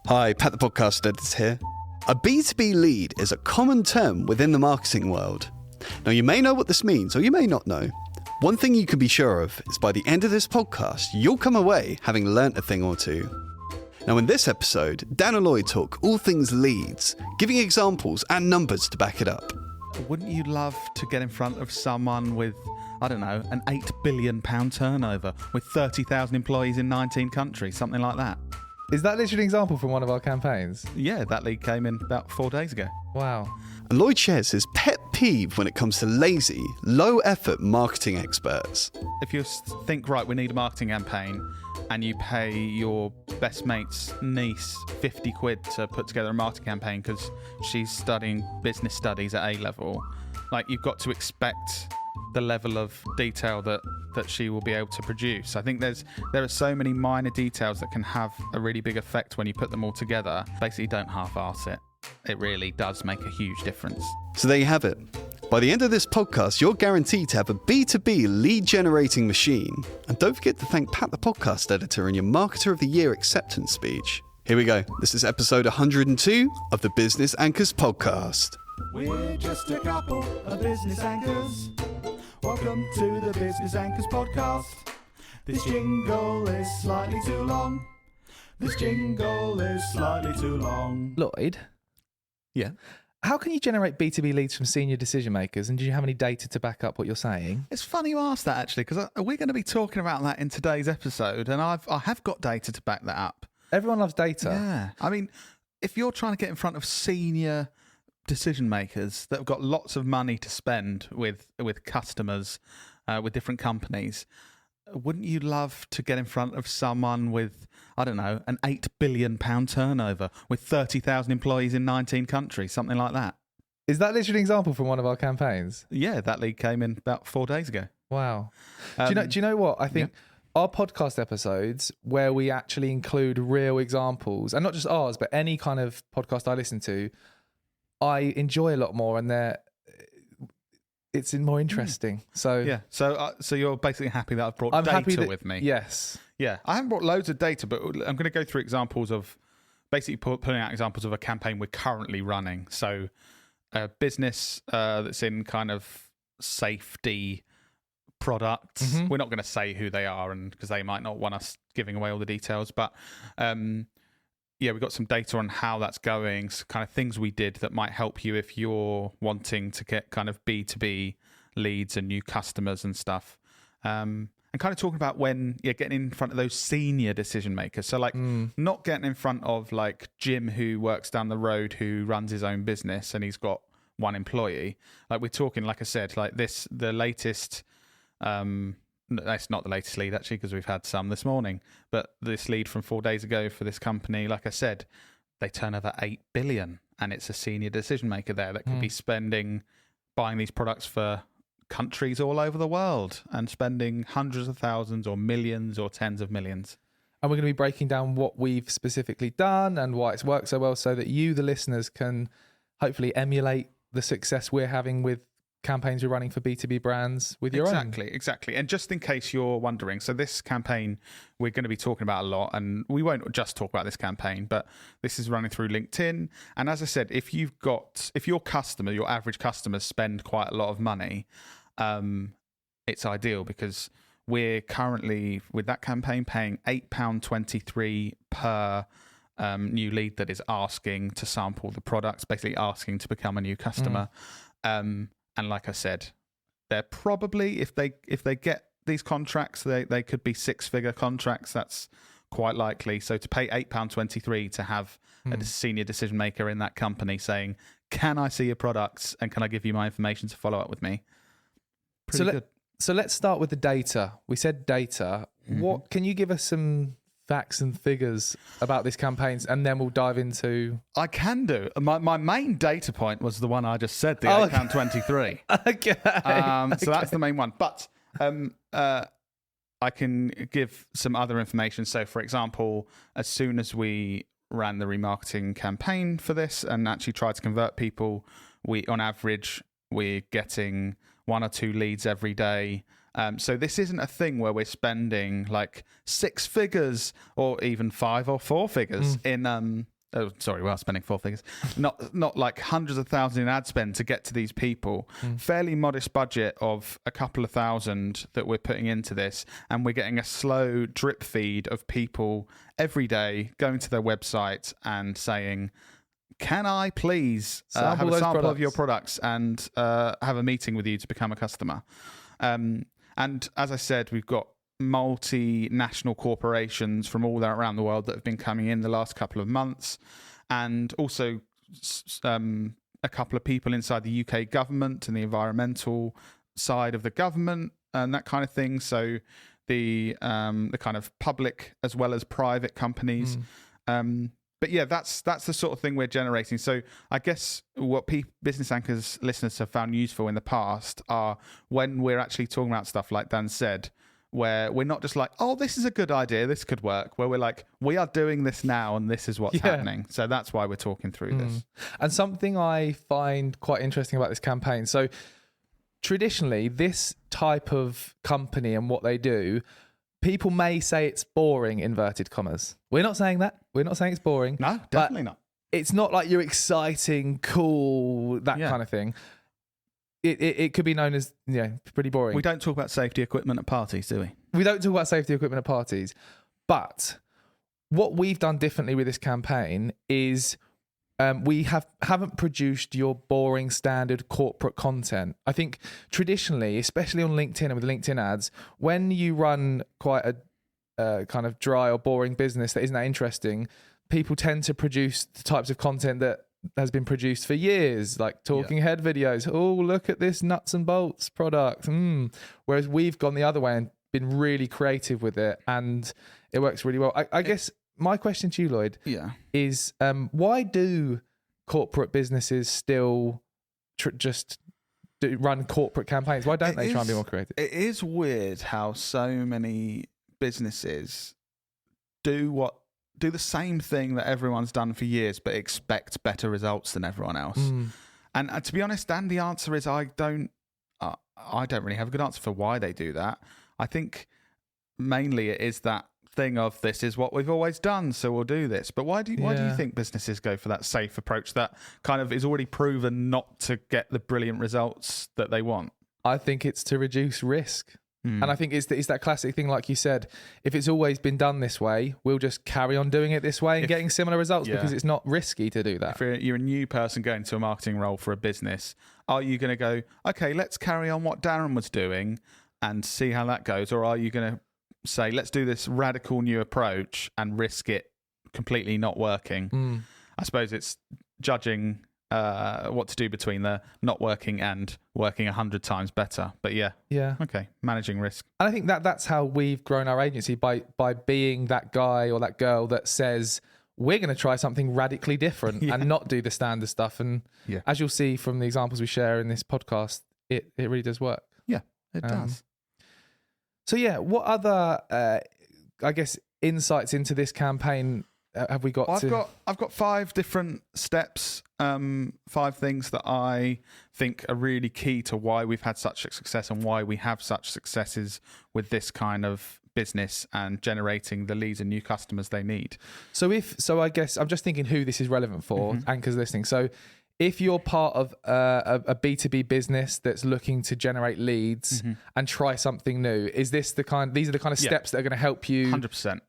Hi, Pat the Podcast Editor here. A B2B lead is a common term within the marketing world. Now, you may know what this means, or you may not know. One thing you can be sure of is by the end of this podcast, you'll come away having learnt a thing or two. Now, in this episode, Dan and Lloyd talk all things leads, giving examples and numbers to back it up. Wouldn't you love to get in front of someone with, I don't know, an £8 billion turnover with 30,000 employees in 19 countries, something like that? Is that literally an example from one of our campaigns? Yeah, that lead came in about 4 days ago. Wow. And Lloyd shares his pet peeve when it comes to lazy, low-effort marketing experts. If you think, right, we need a marketing campaign, and you pay your best mate's niece 50 quid to put together a marketing campaign because she's studying business studies at A-level, like, you've got to expect the level of detail that she will be able to produce. I think there are so many minor details that can have a really big effect when you put them all together. Basically, don't half-arse it. It really does make a huge difference. So there you have it. By the end of this podcast, you're guaranteed to have a B2B lead generating machine. And don't forget to thank Pat the Podcast Editor in your Marketer of the Year acceptance speech. Here we go. This is episode 102 of the Business Anchors podcast. We're just a couple of business anchors. Welcome to the Business Anchors podcast. This jingle is slightly too long. This jingle is slightly too long. Lloyd? Yeah. How can you generate B2B leads from senior decision makers? And do you have any data to back up what you're saying? It's funny you asked that, actually, because we're going to be talking about that in today's episode, and I have got data to back that up. Everyone loves data. Yeah. I mean, if you're trying to get in front of senior decision makers that have got lots of money to spend with customers, with different companies, wouldn't you love to get in front of someone with, I don't know, an £8 billion turnover with 30,000 employees in 19 countries, something like that? Is that literally an example from one of our campaigns? Yeah, that lead came in about 4 days ago. Wow. Do you know what? I think our podcast episodes where we actually include real examples, and not just ours, but any kind of podcast I listen to, I enjoy a lot more, and it's more interesting. So yeah, so you're basically happy that I've brought data with me. Yes. Yeah, I haven't brought loads of data, but I'm going to go through examples of basically pulling out examples of a campaign we're currently running. So a business that's in kind of safety products. Mm-hmm. We're not going to say who they are, and because they might not want us giving away all the details, but yeah, we've got some data on how that's going, so kind of things we did that might help you if you're wanting to get kind of B2B leads and new customers and stuff. And kind of talking about when you're getting in front of those senior decision makers. So like not getting in front of like Jim who works down the road who runs his own business and he's got one employee. Like we're talking, like I said, like the latest... That's not the latest lead, actually, because we've had some this morning. But this lead from 4 days ago for this company, like I said, they turn over 8 billion, and it's a senior decision maker there that could be buying these products for countries all over the world and spending hundreds of thousands or millions or tens of millions. And we're going to be breaking down what we've specifically done and why it's worked so well, so that you, the listeners, can hopefully emulate the success we're having with campaigns we're running for B2B brands with your own. Exactly. And just in case you're wondering, so this campaign we're going to be talking about a lot, and we won't just talk about this campaign, but this is running through LinkedIn. And as I said, if your average customers spend quite a lot of money, it's ideal because we're currently with that campaign paying £8.23 per new lead that is asking to sample the products, basically asking to become a new customer. And like I said, they're probably, if they get these contracts, they could be six-figure contracts. That's quite likely. So to pay £8.23 to have a senior decision maker in that company saying, "Can I see your products and can I give you my information to follow up with me?" Pretty good. So let's start with the data. We said data. What can you give us some facts and figures about this campaign, and then we'll dive into... I can do. My main data point was the one I just said, the £8.23. Okay. So that's the main one. But I can give some other information. So, for example, as soon as we ran the remarketing campaign for this and actually tried to convert people, on average, we're getting 1 or 2 leads every day. So this isn't a thing where we're spending like 6 figures or even 5 or 4 figures in we are spending four figures. Not like hundreds of thousands in ad spend to get to these people. Fairly modest budget of a couple of thousand that we're putting into this, and we're getting a slow drip feed of people every day going to their website and saying, can I please have a sample of your products and have a meeting with you to become a customer? And as I said, we've got multinational corporations from all around the world that have been coming in the last couple of months, and also a couple of people inside the UK government and the environmental side of the government and that kind of thing. So the kind of public as well as private companies. But yeah, that's the sort of thing we're generating. So I guess what Business Anchors listeners have found useful in the past are when we're actually talking about stuff like Dan said, where we're not just like, oh, this is a good idea, this could work. Where we're like, we are doing this now and this is what's happening. So that's why we're talking through this. And something I find quite interesting about this campaign. So traditionally, this type of company and what they do, people may say it's boring, inverted commas. We're not saying that. We're not saying it's boring. No, definitely not. It's not like you're exciting, cool, that kind of thing. It could be known as pretty boring. We don't talk about safety equipment at parties, do we? We don't talk about safety equipment at parties. But what we've done differently with this campaign is we haven't produced your boring standard corporate content. I think traditionally, especially on LinkedIn and with LinkedIn ads, when you run quite a kind of dry or boring business that isn't that interesting, people tend to produce the types of content that has been produced for years, like talking head videos. Oh, look at this nuts and bolts product. Whereas we've gone the other way and been really creative with it, and it works really well. I guess my question to you, Lloyd, is why do corporate businesses still run corporate campaigns? Why don't they try and be more creative? It is weird how so many businesses do the same thing that everyone's done for years, but expect better results than everyone else. And to be honest, Dan, the answer is I don't really have a good answer for why they do that. I think mainly it is that thing of this is what we've always done, so we'll do this. But why do you think businesses go for that safe approach that kind of is already proven not to get the brilliant results that they want? I think it's to reduce risk. And I think it's that classic thing, like you said, if it's always been done this way, we'll just carry on doing it this way and getting similar results because it's not risky to do that. If you're a new person going to a marketing role for a business, are you going to go, okay, let's carry on what Darren was doing and see how that goes? Or are you going to say, let's do this radical new approach and risk it completely not working? I suppose it's judging what to do between the not working and working 100 times better. But okay, managing risk. And I think that's how we've grown our agency, by being that guy or that girl that says we're going to try something radically different and not do the standard stuff. And as you'll see from the examples we share in this podcast, it really does work. Yeah, it does. So what other I guess insights into this campaign have we got? I've got 5 different steps, 5 things that I think are really key to why we've had such success and why we have such successes with this kind of business and generating the leads and new customers they need. So I guess I'm just thinking who this is relevant for, anchors listening. So if you're part of a B2B business that's looking to generate leads and try something new, these are the kind of steps that are going to help you 100%.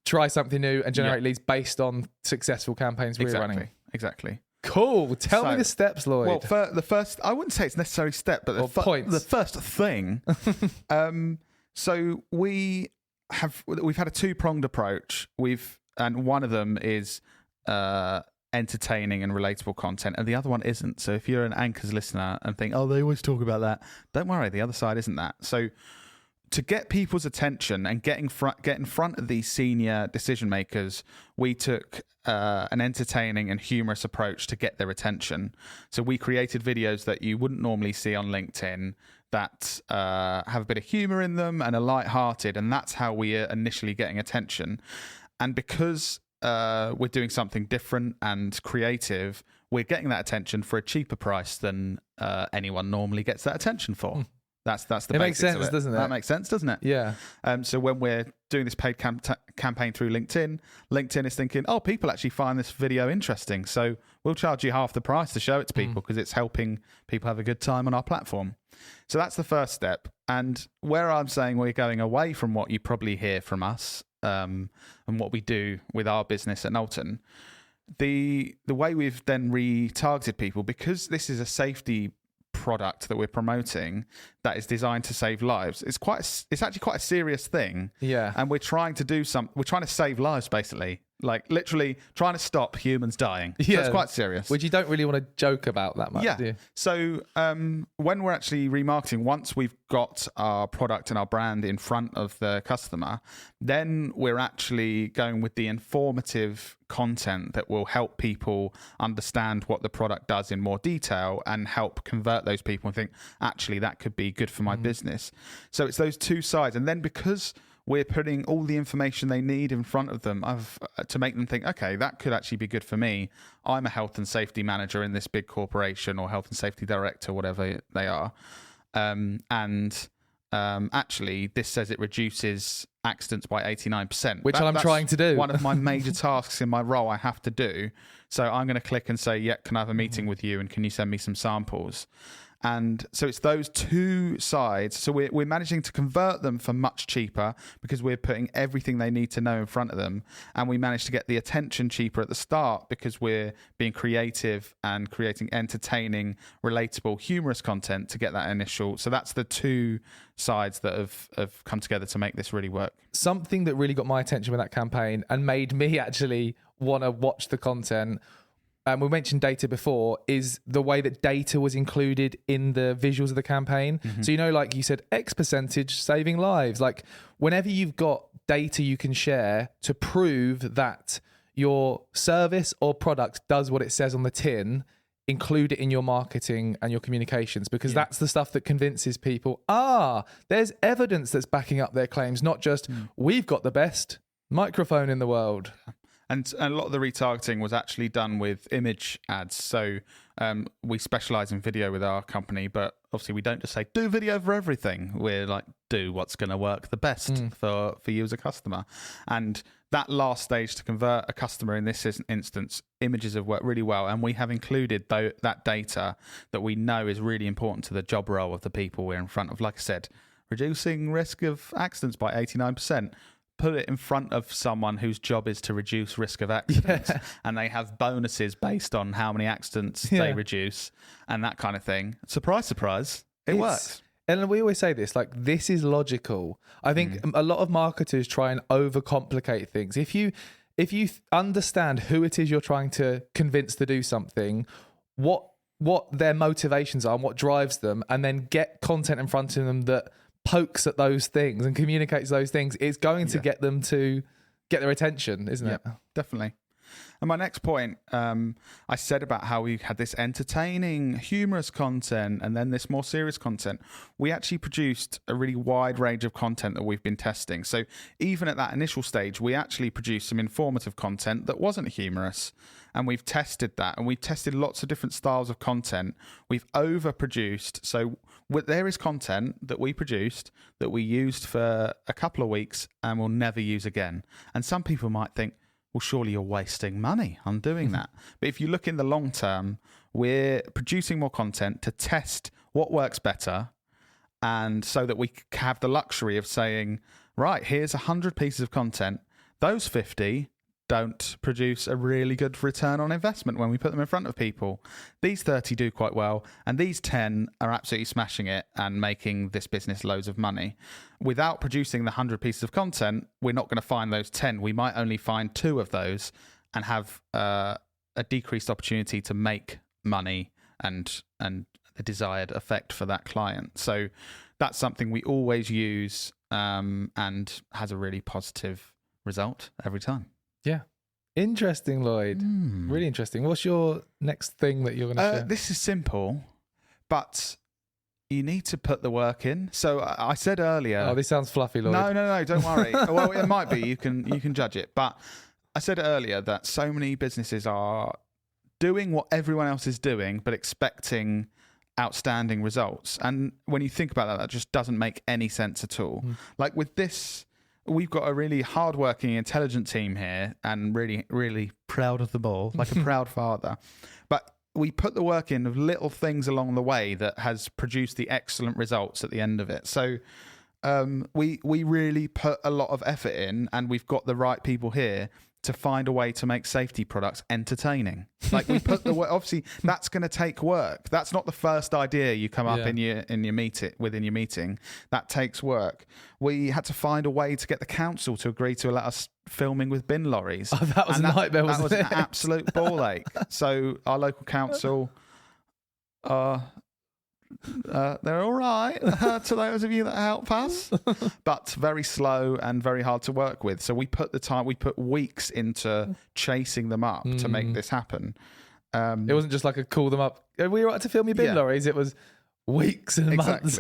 Try something new and generate leads based on successful campaigns we're running. Exactly. Cool. Tell me the steps, Lloyd. Well, the first, I wouldn't say it's necessarily step, but the first thing. So we've had a 2-pronged approach. And one of them is entertaining and relatable content, and the other one isn't. So if you're an Anchors listener and think, oh, they always talk about that, don't worry, the other side isn't that. So to get people's attention and get in front of these senior decision makers, we took an entertaining and humorous approach to get their attention. So we created videos that you wouldn't normally see on LinkedIn that have a bit of humor in them and are lighthearted, and that's how we are initially getting attention. And because we're doing something different and creative, we're getting that attention for a cheaper price than anyone normally gets that attention for. That's the It basics makes sense, of it. doesn't it? That makes sense, doesn't it? Yeah. So when we're doing this paid campaign through LinkedIn is thinking, oh, people actually find this video interesting, so we'll charge you half the price to show it to people because it's helping people have a good time on our platform. So that's the first step. And where I'm saying we're going away from what you probably hear from us and what we do with our business at Knowlton, the way we've then retargeted people, because this is a safety product that we're promoting that is designed to save lives, it's actually quite a serious thing. Yeah. And we're trying to save lives, basically, like literally trying to stop humans dying. So it's quite serious, which you don't really want to joke about that much, do you? So when we're actually remarketing, once we've got our product and our brand in front of the customer, then we're actually going with the informative content that will help people understand what the product does in more detail and help convert those people and think, actually, that could be good for my business. So it's those two sides. And then because we're putting all the information they need in front of them to make them think, okay, that could actually be good for me. I'm a health and safety manager in this big corporation, or health and safety director, whatever they are. Actually, this says it reduces accidents by 89%. Which I'm trying to do. One of my major tasks in my role I have to do. So I'm going to click and say, yeah, can I have a meeting with you? And can you send me some samples? And so it's those two sides. So we're managing to convert them for much cheaper because we're putting everything they need to know in front of them. And we manage to get the attention cheaper at the start because we're being creative and creating entertaining, relatable, humorous content to get that initial. So that's the two sides that have come together to make this really work. Something that really got my attention with that campaign and made me actually want to watch the content, we mentioned data before, is the way that data was included in the visuals of the campaign. So, like you said, X percentage saving lives. Like whenever you've got data you can share to prove that your service or product does what it says on the tin, include it in your marketing and your communications, because that's the stuff that convinces people, there's evidence that's backing up their claims, not just we've got the best microphone in the world. And a lot of the retargeting was actually done with image ads. So we specialize in video with our company, but obviously we don't just say, do video for everything. We're like, do what's going to work the best for you as a customer. And that last stage to convert a customer, in this instance, images have worked really well. And we have included that data that we know is really important to the job role of the people we're in front of. Like I said, reducing risk of accidents by 89%. Put it in front of someone whose job is to reduce risk of accidents, and they have bonuses based on how many accidents they reduce and that kind of thing. Surprise, surprise, it works. And we always say this, like, this is logical. I think a lot of marketers try and overcomplicate things. If you understand who it is you're trying to convince to do something, what their motivations are and what drives them, and then get content in front of them that pokes at those things and communicates those things, it's going to get them to get their attention, isn't it? Definitely. And my next point, I said about how we had this entertaining, humorous content and then this more serious content. We actually produced a really wide range of content that we've been testing. So even at that initial stage, we actually produced some informative content that wasn't humorous. And we've tested that, and we've tested lots of different styles of content. We've overproduced. So there is content that we produced that we used for a couple of weeks and will never use again. And some people might think, well, surely you're wasting money on doing that. But if you look in the long term, we're producing more content to test what works better, and so that we have the luxury of saying, right, here's 100 pieces of content. Those 50 don't produce a really good return on investment when we put them in front of people. These 30 do quite well, and these 10 are absolutely smashing it and making this business loads of money. Without producing the 100 pieces of content, we're not going to find those 10. We might only find 2 of those and have a decreased opportunity to make money and the desired effect for that client. So that's something we always use and has a really positive result every time. Yeah. Interesting, Lloyd. Really interesting. What's your next thing that you're going to share? This is simple, but you need to put the work in. So I said earlier... Oh, this sounds fluffy, Lloyd. No, don't worry. Well, it might be. You can judge it. But I said earlier that so many businesses are doing what everyone else is doing, but expecting outstanding results. And when you think about that, that just doesn't make any sense at all. Like with this, we've got a really hardworking, intelligent team here, and really, really proud of them all, like a proud father. But we put the work in of little things along the way that has produced the excellent results at the end of it. So we really put a lot of effort in, and we've got the right people here to find a way to make safety products entertaining. Like we put the work, obviously that's going to take work. That's not the first idea you come up in your within your meeting. That takes work. We had to find a way to get the council to agree to allow us filming with bin lorries. Oh, that was a nightmare, wasn't it? That was an absolute ball ache. So our local council they're all right to those of you that help us, but very slow and very hard to work with. So we put weeks into chasing them up to make this happen. It wasn't just like a call them up. Are we right to film your bin lorries? It was weeks and months.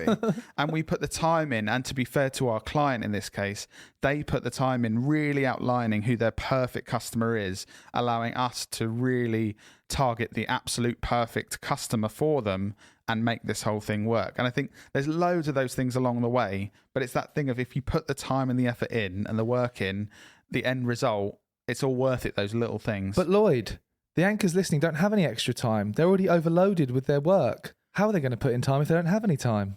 And we put the time in, and to be fair to our client in this case, they put the time in really outlining who their perfect customer is, allowing us to really target the absolute perfect customer for them and make this whole thing work. And I think there's loads of those things along the way, but it's that thing of if you put the time and the effort in and the work in, the end result, it's all worth it, those little things. But Lloyd, the anchors listening don't have any extra time. They're already overloaded with their work. How are they going to put in time if they don't have any time?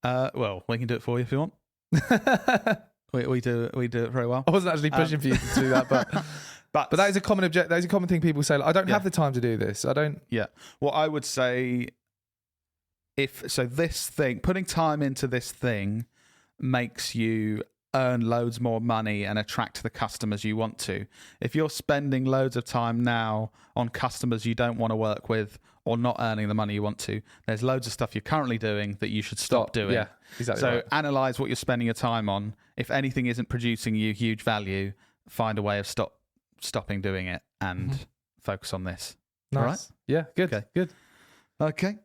Well, we can do it for you if you want. we do it very well. I wasn't actually pushing for you to do that, but that is a common that is a common thing people say. Like, I don't have the time to do this. I don't. Yeah. Well, I would say this thing, putting time into this thing makes you earn loads more money and attract the customers you want to. If you're spending loads of time now on customers you don't want to work with or not earning the money you want to, there's loads of stuff you're currently doing that you should stop doing. Yeah, exactly. So right. Analyze what you're spending your time on. If anything isn't producing you huge value, find a way of stopping doing it and focus on this. Nice. All right? Yeah, good. Okay. Good. Okay.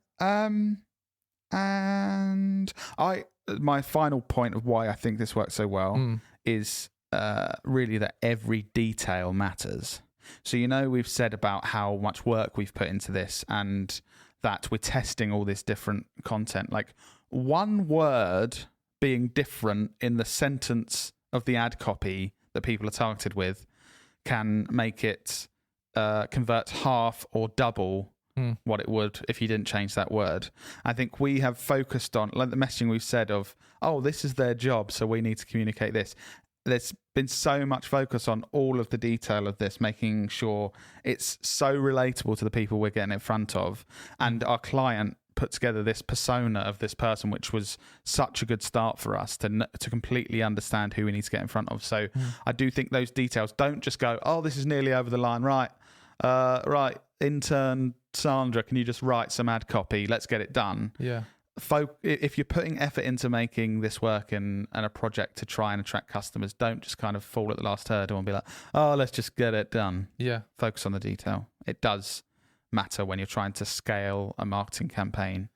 And my final point of why I think this works so well is really that every detail matters. So, we've said about how much work we've put into this and that we're testing all this different content. Like one word being different in the sentence of the ad copy that people are targeted with can make it convert half or double what it would if you didn't change that word. I think we have focused on, like the messaging we've said of, this is their job, so we need to communicate this. There's been so much focus on all of the detail of this, making sure it's so relatable to the people we're getting in front of. And our client put together this persona of this person, which was such a good start for us to completely understand who we need to get in front of. So I do think those details don't just go, this is nearly over the line. Right. Intern Sandra, can you just write some ad copy? Let's get it done. Yeah. If you're putting effort into making this work and a project to try and attract customers, don't just kind of fall at the last hurdle and be like, let's just get it done. Yeah. Focus on the detail. It does matter when you're trying to scale a marketing campaign.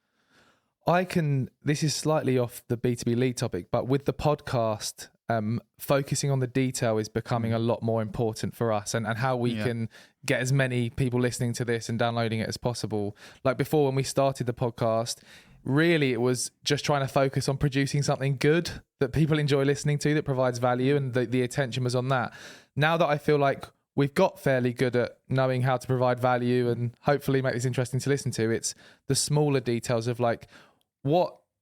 This is slightly off the B2B lead topic, but with the podcast, focusing on the detail is becoming a lot more important for us and how we can get as many people listening to this and downloading it as possible. Like before, when we started the podcast, really it was just trying to focus on producing something good that people enjoy listening to, that provides value, and the attention was on that. Now that I feel like we've got fairly good at knowing how to provide value and hopefully make this interesting to listen to, it's the smaller details of like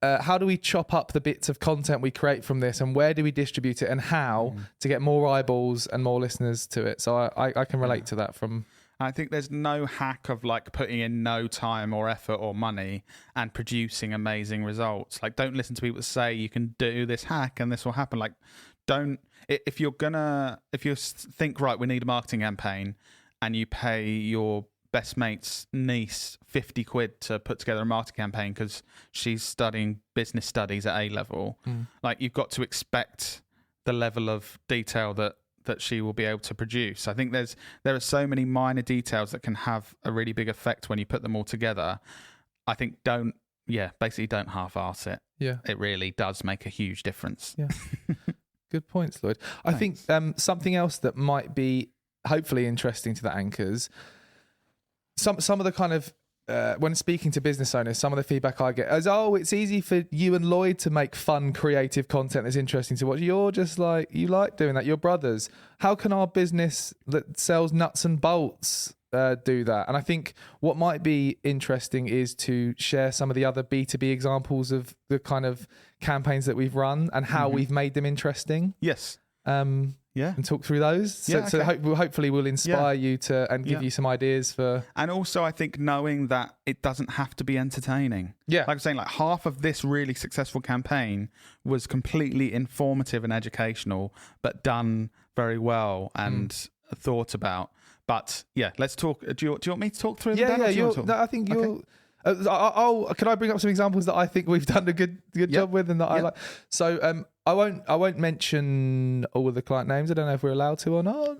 how do we chop up the bits of content we create from this, and where do we distribute it, and how to get more eyeballs and more listeners to it. So I can relate to that from... I think there's no hack of like putting in no time or effort or money and producing amazing results. Like, don't listen to people say you can do this hack and this will happen. Like, if you think, right, we need a marketing campaign, and you pay your best mate's niece 50 quid to put together a marketing campaign because she's studying business studies at A-level, like, you've got to expect the level of detail that she will be able to produce. I think there are so many minor details that can have a really big effect when you put them all together. I think basically don't half-arse it. Yeah. It really does make a huge difference. Yeah. Good points, Lloyd. I think something else that might be hopefully interesting to the anchors, some of the kind of when speaking to business owners, some of the feedback I get is, "Oh, it's easy for you and Lloyd to make fun, creative content that's interesting to watch. You're just like, you like doing that. You're brothers. How can our business that sells nuts and bolts do that?" And I think what might be interesting is to share some of the other B2B examples of the kind of campaigns that we've run and how we've made them interesting. Yes. And talk through those. So, Yeah, okay. hopefully we'll inspire you to and give you some ideas for. And also, I think knowing that it doesn't have to be entertaining. Yeah. Like I'm saying, like half of this really successful campaign was completely informative and educational, but done very well and thought about. But yeah, let's talk. Do you want me to talk through them? I think you're. Can I bring up some examples that I think we've done a good job with and that I like? So I won't mention all of the client names. I don't know if we're allowed to or not.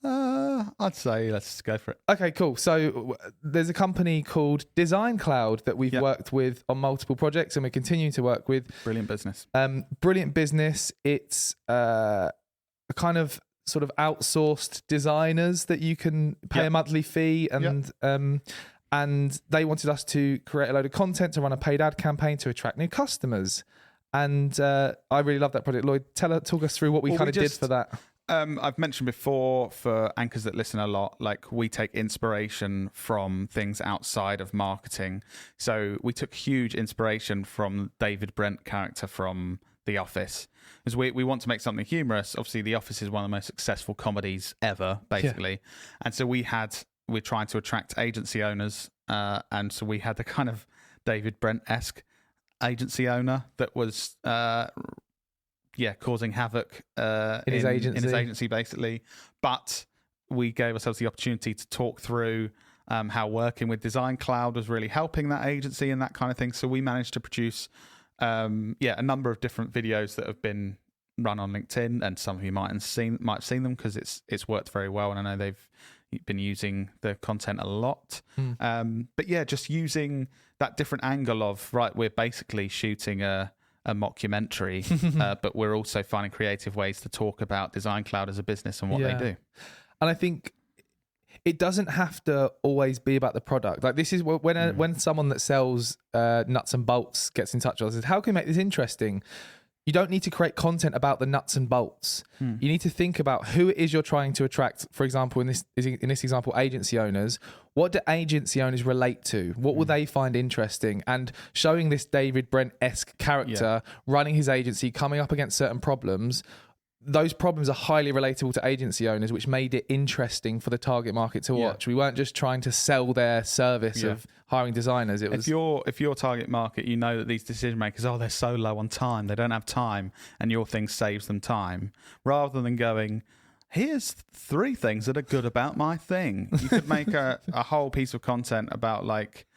I'd say let's go for it. Okay, cool. So there's a company called Design Cloud that we've worked with on multiple projects and we're continuing to work with. Brilliant business. Brilliant business. It's a kind of sort of outsourced designers that you can pay a monthly fee and they wanted us to create a load of content to run a paid ad campaign to attract new customers. And I really love that project. Lloyd, talk us through what we did for that. I've mentioned before for anchors that listen a lot, like we take inspiration from things outside of marketing. So we took huge inspiration from David Brent character from The Office. Because we want to make something humorous. Obviously, The Office is one of the most successful comedies ever, basically. Yeah. And so we're trying to attract agency owners. And so we had the kind of David Brent-esque agency owner that was causing havoc in his agency basically, but we gave ourselves the opportunity to talk through how working with Design Cloud was really helping that agency and that kind of thing. So we managed to produce a number of different videos that have been run on LinkedIn, and some of you might have seen them because it's worked very well, and I know they've been using the content a lot. But yeah, just using that different angle of, right, we're basically shooting a mockumentary, but we're also finding creative ways to talk about Design Cloud as a business and what they do. And I think it doesn't have to always be about the product. Like this is when someone that sells nuts and bolts gets in touch with us, is how can we make this interesting? You don't need to create content about the nuts and bolts. You need to think about who it is you're trying to attract. For example, in this example, agency owners. What do agency owners relate to? What will they find interesting? And showing this David Brent-esque character running his agency, coming up against certain problems. Those problems are highly relatable to agency owners, which made it interesting for the target market to watch. We weren't just trying to sell their service of hiring designers. It was if your target market, you know that these decision makers, they're so low on time, they don't have time, and your thing saves them time. Rather than going, here's 3 things that are good about my thing. You could make a whole piece of content about like,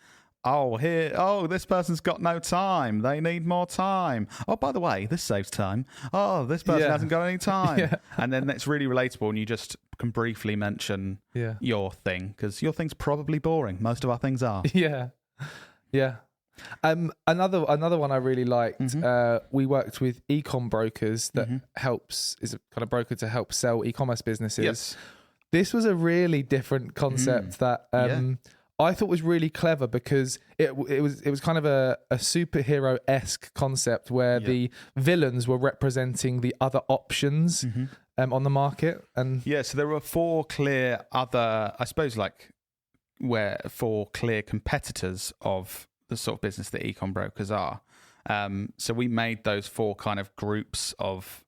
this person's got no time. They need more time. Oh, by the way, this saves time. Oh, this person hasn't got any time. And then it's really relatable, and you just can briefly mention your thing, because your thing's probably boring. Most of our things are. Yeah. Another one I really liked. We worked with e-com brokers that is a kind of broker to help sell e-commerce businesses. Yes. This was a really different concept that I thought was really clever, because it was kind of a superhero-esque concept where the villains were representing the other options on the market. And so there were 4 clear clear competitors of the sort of business that e-com brokers are. So we made those 4 kind of groups of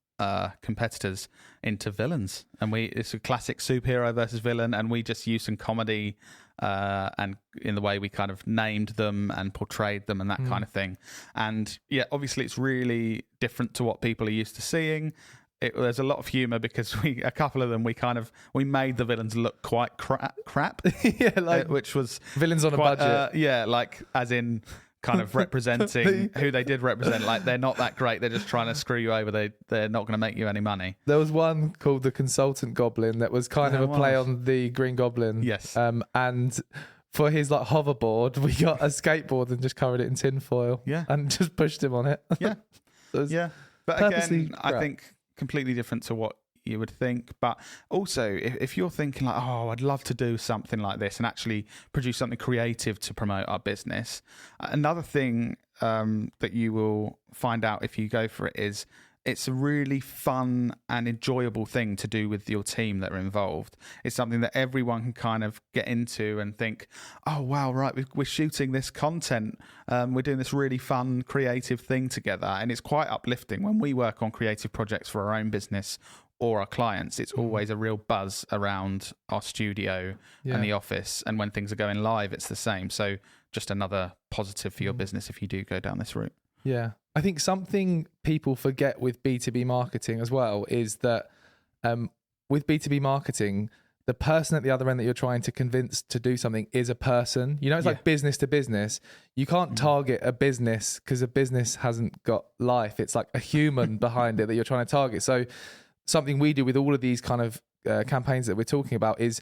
competitors into villains, and it's a classic superhero versus villain, and we just used some comedy and in the way we kind of named them and portrayed them and that kind of thing. And obviously it's really different to what people are used to seeing. There's a lot of humor because a couple of them we made the villains look quite crap. Which was villains on a budget. Like as in kind of representing who they did represent. Like they're not that great. They're just trying to screw you over. They're not going to make you any money. There was one called the Consultant Goblin that was kind of a play on the Green Goblin. Yes. And for his like hoverboard, we got a skateboard and just covered it in tinfoil. And just pushed him on it. But again, I think completely different to what you would think. But also, if you're thinking like, oh, I'd love to do something like this and actually produce something creative to promote our business, another thing that you will find out if you go for it is it's a really fun and enjoyable thing to do with your team that are involved. It's something that everyone can kind of get into and think, oh, wow, right, we're shooting this content. We're doing this really fun, creative thing together. And it's quite uplifting when we work on creative projects for our own business or our clients. It's always a real buzz around our studio and the office. And when things are going live, it's the same. So just another positive for your business if you do go down this route. Yeah. I think something people forget with B2B marketing as well is that with B2B marketing, the person at the other end that you're trying to convince to do something is a person. You know, it's like business to business. You can't target a business because a business hasn't got life. It's like a human behind it that you're trying to target. So something we do with all of these kind of campaigns that we're talking about is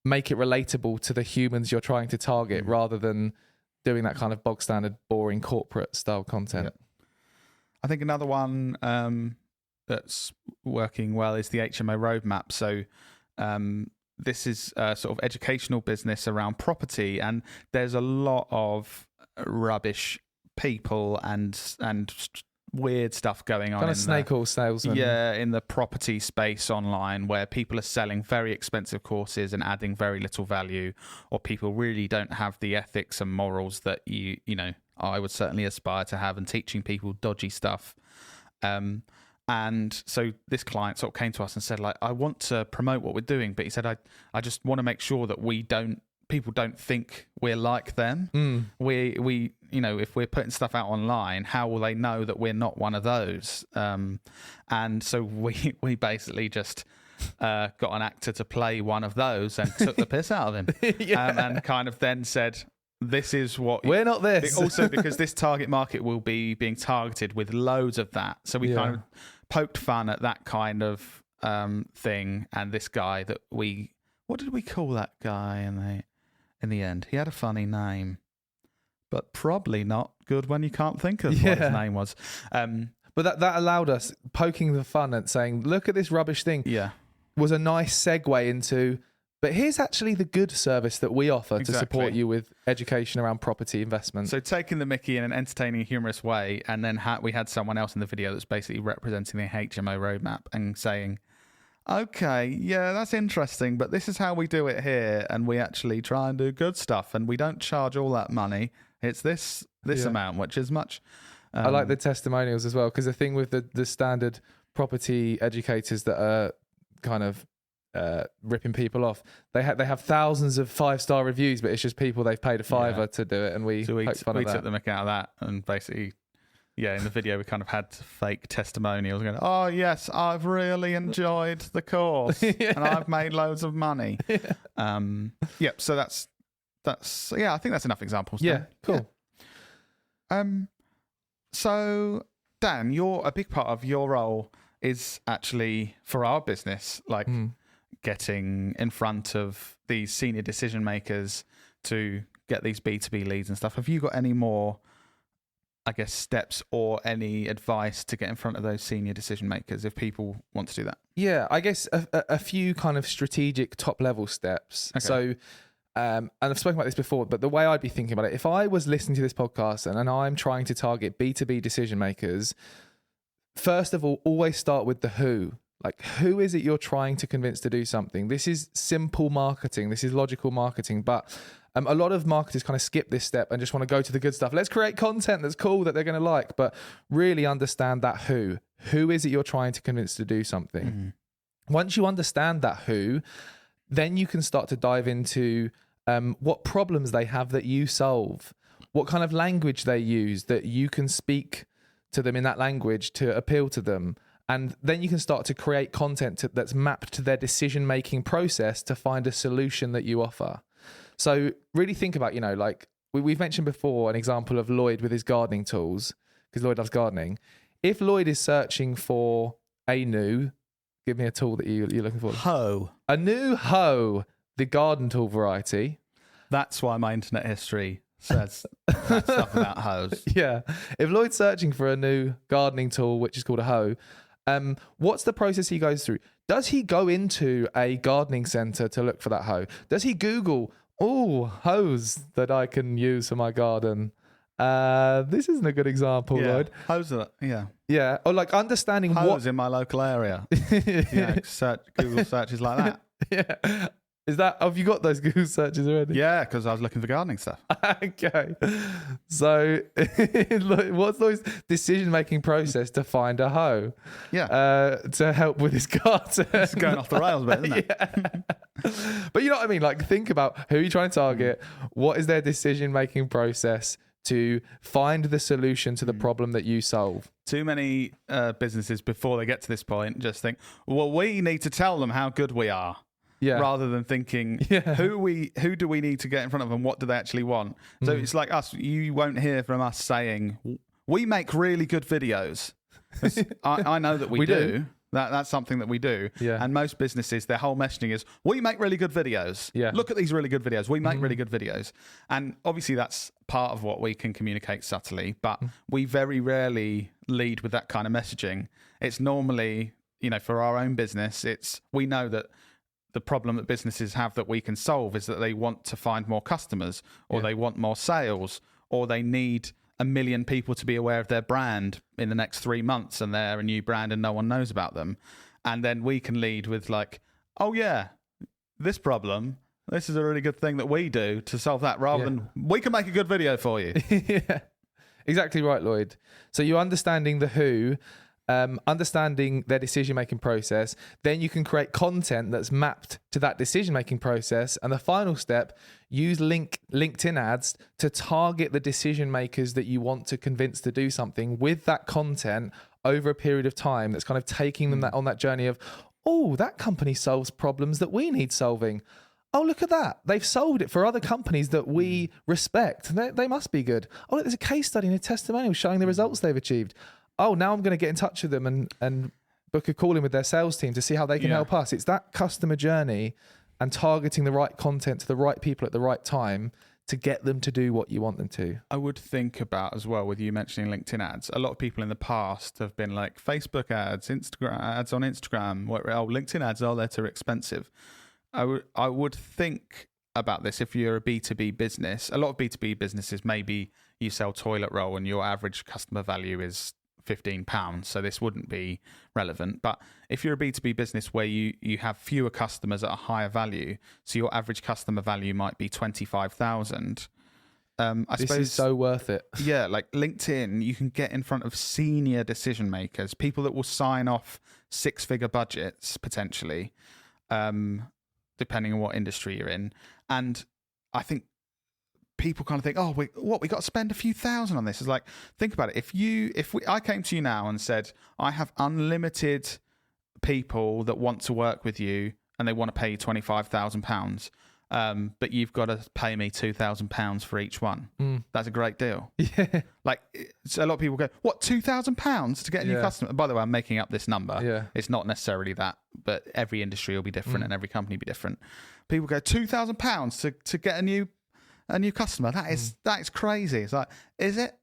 make it relatable to the humans you're trying to target rather than doing that kind of bog standard, boring corporate style content. Yeah. I think another one that's working well is the HMO roadmap. So this is a sort of educational business around property, and there's a lot of rubbish people and weird stuff going on. Kind of snake oil salesman. Yeah, in the property space online where people are selling very expensive courses and adding very little value, or people really don't have the ethics and morals that you know, I would certainly aspire to have, and teaching people dodgy stuff. And so this client sort of came to us and said, like, I want to promote what we're doing, but he said, I just want to make sure that people don't think we're like them. We you know, if we're putting stuff out online, how will they know that we're not one of those? And so we basically just got an actor to play one of those and took the piss out of him. And kind of then said, this is what we're not this. Also, because this target market will be being targeted with loads of that. So we kind of poked fun at that kind of thing. And this guy that what did we call that guy in the end? He had a funny name, but probably not good when you can't think of what his name was. But that allowed us poking the fun and saying, look at this rubbish thing. Yeah. Was a nice segue into, but here's actually the good service that we offer to support you with education around property investment. So taking the mickey in an entertaining, humorous way, and then we had someone else in the video that's basically representing the HMO roadmap and saying, okay, yeah, that's interesting, but this is how we do it here, and we actually try and do good stuff, and we don't charge all that money. It's this amount, which is much. I like the testimonials as well, because the thing with the standard property educators that are kind of ripping people off, they have thousands of 5-star reviews, but it's just people they've paid a $5 to do it, and we poke fun at that. We took the mick out of that, and basically, in the video we kind of had fake testimonials going, oh yes, I've really enjoyed the course and I've made loads of money. So that's I think that's enough examples. Cool. So Dan, a big part of your role is actually for our business, like getting in front of these senior decision makers to get these B2B leads and stuff. Have you got any more, I guess, steps or any advice to get in front of those senior decision makers if people want to do that? Yeah, I guess a few kind of strategic top level steps. Okay. So, and I've spoken about this before, but the way I'd be thinking about it, if I was listening to this podcast and I'm trying to target B2B decision makers, first of all, always start with the who. Like, who is it you're trying to convince to do something? This is simple marketing. This is logical marketing. But a lot of marketers kind of skip this step and just want to go to the good stuff. Let's create content that's cool that they're going to like. But really understand that who. Who is it you're trying to convince to do something? Once you understand that who, then you can start to dive into what problems they have that you solve. What kind of language they use that you can speak to them in that language to appeal to them. And then you can start to create content that's mapped to their decision-making process to find a solution that you offer. So really think about, like we've mentioned before, an example of Lloyd with his gardening tools, because Lloyd loves gardening. If Lloyd is searching for give me a tool that you're looking for. Hoe. A new hoe, the garden tool variety. That's why my internet history says that stuff about hoes. Yeah. If Lloyd's searching for a new gardening tool, which is called a hoe, what's the process he goes through? Does he go into a gardening centre to look for that hoe? Does he Google, hoes that I can use for my garden? This isn't a good example, Lloyd. Hose, Yeah, or like understanding hose in my local area. Google searches like that. Yeah. Have you got those Google searches already? Yeah, because I was looking for gardening stuff. Okay. So what's those decision-making process to find a hoe? Yeah. To help with his garden. It's going off the rails a bit, isn't it? Yeah. But you know what I mean? Like, think about who you're trying to target. What is their decision-making process to find the solution to the problem that you solve? Too many businesses, before they get to this point, just think, well, we need to tell them how good we are. Yeah. Rather than thinking, who do we need to get in front of and what do they actually want? So it's like us. You won't hear from us saying, we make really good videos. I know that we do. That's something that we do. Yeah. And most businesses, their whole messaging is, we make really good videos. Yeah. Look at these really good videos. We make really good videos. And obviously that's part of what we can communicate subtly, but we very rarely lead with that kind of messaging. It's normally, for our own business, we know that the problem that businesses have that we can solve is that they want to find more customers, or they want more sales, or they need 1 million people to be aware of their brand in the next 3 months, and they're a new brand and no one knows about them. And then we can lead with like, oh yeah, this problem, this is a really good thing that we do to solve that, rather than we can make a good video for you. Yeah, exactly right, Lloyd. So you're understanding the who, understanding their decision-making process, then you can create content that's mapped to that decision-making process. And the final step, use LinkedIn ads to target the decision makers that you want to convince to do something with that content over a period of time. That's kind of taking them on that journey of, that company solves problems that we need solving. Oh, look at that. They've solved it for other companies that we respect. They must be good. Oh, look, there's a case study and a testimonial showing the results they've achieved. Oh, now I'm going to get in touch with them and book a call in with their sales team to see how they can help us. It's that customer journey and targeting the right content to the right people at the right time to get them to do what you want them to. I would think about as well, with you mentioning LinkedIn ads, a lot of people in the past have been like Facebook ads, Instagram ads on Instagram, LinkedIn ads, they're too expensive. I would think about this if you're a B2B business. A lot of B2B businesses, maybe you sell toilet roll and your average customer value is £15, so this wouldn't be relevant. But if you're a B2B business where you have fewer customers at a higher value, so your average customer value might be 25,000. This is so worth it. Yeah, like LinkedIn, you can get in front of senior decision makers, people that will sign off 6-figure budgets potentially, depending on what industry you're in. And I think people kind of think, we got to spend a few thousand on this. It's like, think about it. I came to you now and said, I have unlimited people that want to work with you and they want to pay you £25,000, but you've got to pay me £2,000 for each one. That's a great deal. Yeah. Like, so a lot of people go, what, £2,000 to get a new customer? By the way, I'm making up this number. Yeah. It's not necessarily that, but every industry will be different and every company will be different. People go, £2,000 to get a new customer. That is crazy. It's like, is it?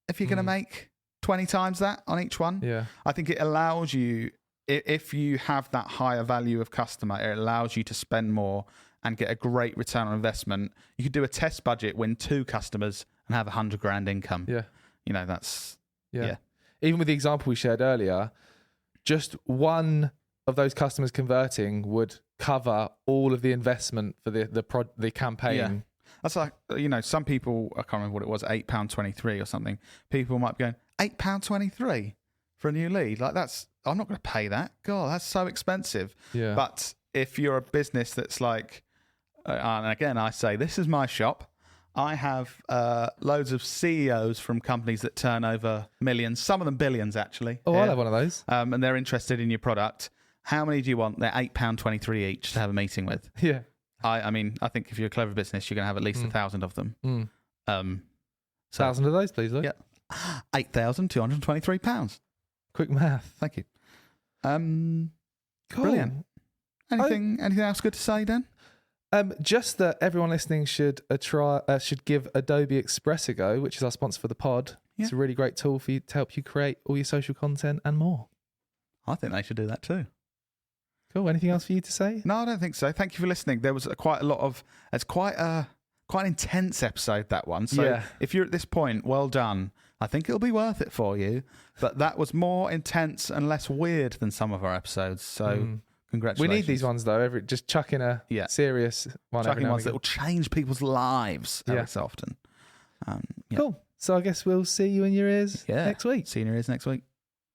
If you're going to make 20 times that on each one? Yeah. I think it allows you, if you have that higher value of customer, it allows you to spend more and get a great return on investment. You could do a test budget, win 2 customers and have $100,000 income. Yeah. That's, yeah. Even with the example we shared earlier, just one of those customers converting would cover all of the investment for the campaign. Yeah. That's like, some people, I can't remember what it was, £8.23 or something. People might be going, £8.23 for a new lead. Like, I'm not going to pay that. God, that's so expensive. Yeah. But if you're a business that's like, and again, I say, this is my shop. I have loads of CEOs from companies that turn over millions, some of them billions, actually. Oh, I'll have one of those. And they're interested in your product. How many do you want? They're £8.23 each to have a meeting with. Yeah. I mean, I think if you're a clever business, you're going to have at least 1,000 of them. 1,000 of those, please, Luke. Yeah. £8,223. Quick math. Thank you. Cool. Brilliant. Anything else good to say, Dan? Just that everyone listening should give Adobe Express a go, which is our sponsor for the pod. Yeah. It's a really great tool for you to help you create all your social content and more. I think they should do that too. Cool. Anything else for you to say? No, I don't think so. Thank you for listening. There was quite a lot of. It's quite an intense episode, that one. So if you're at this point, well done. I think it'll be worth it for you. But that was more intense and less weird than some of our episodes. So congratulations. We need these ones though. Just chuck in a serious one. Chucking ones that will change people's lives every so often. Cool. So I guess we'll see you in your ears next week. See you in your ears next week.